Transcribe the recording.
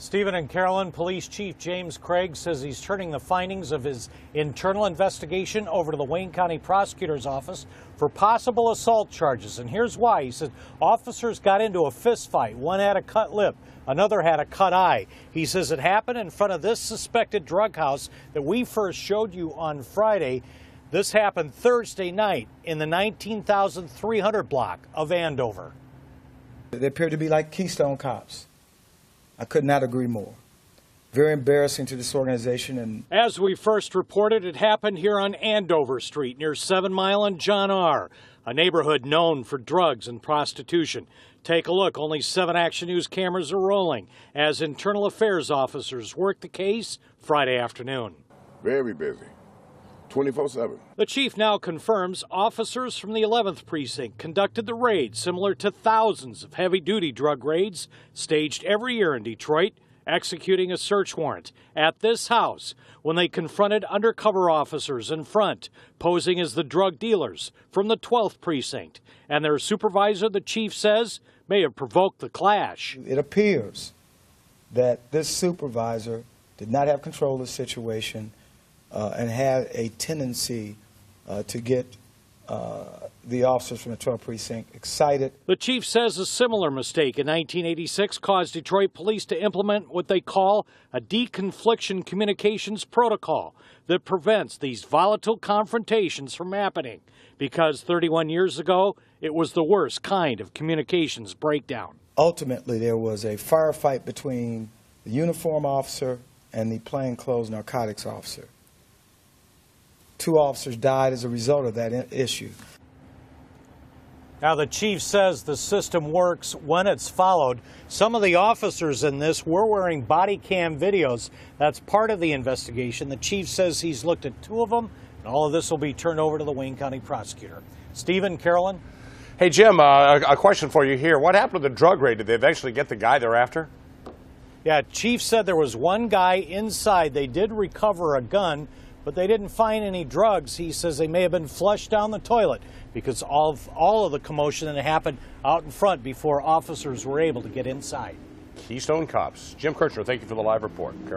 Stephen and Carolyn, Police Chief James Craig says he's turning the findings of his internal investigation over to the Wayne County Prosecutor's Office for possible assault charges. And here's why. He said officers got into a fist fight. One had a cut lip, another had a cut eye. He says it happened in front of this suspected drug house that we first showed you on Friday. This happened Thursday night in the 19,300 block of Andover. They appear to be like Keystone cops. I could not agree more. Very embarrassing to this organization. And as we first reported, it happened here on Andover Street near 7 Mile and John R., a neighborhood known for drugs and prostitution. Take a look. Only 7 Action News cameras are rolling as internal affairs officers work the case Friday afternoon. Very busy. 24/7. The chief now confirms officers from the 11th precinct conducted the raid similar to thousands of heavy-duty drug raids staged every year in Detroit, executing a search warrant at this house when they confronted undercover officers in front, posing as the drug dealers from the 12th precinct. And their supervisor, the chief says, may have provoked the clash. It appears that this supervisor did not have control of the situation and had a tendency to get the officers from the 12th precinct excited. The chief says a similar mistake in 1986 caused Detroit police to implement what they call a deconfliction communications protocol that prevents these volatile confrontations from happening, because 31 years ago, it was the worst kind of communications breakdown. Ultimately, there was a firefight between the uniform officer and the plainclothes narcotics officer. 2 officers died as a result of that issue. Now, the chief says the system works when it's followed. Some of the officers in this were wearing body cam videos. That's part of the investigation. The chief says he's looked at 2 of them, and all of this will be turned over to the Wayne County prosecutor. Stephen, Carolyn? Hey, Jim, a question for you here. What happened to the drug raid? Did they eventually get the guy they're after? Yeah, chief said there was one guy inside. They did recover a gun, but they didn't find any drugs. He says they may have been flushed down the toilet because all of the commotion that happened out in front before officers were able to get inside. Keystone Cops. Jim Kirchner, thank you for the live report. Carolyn?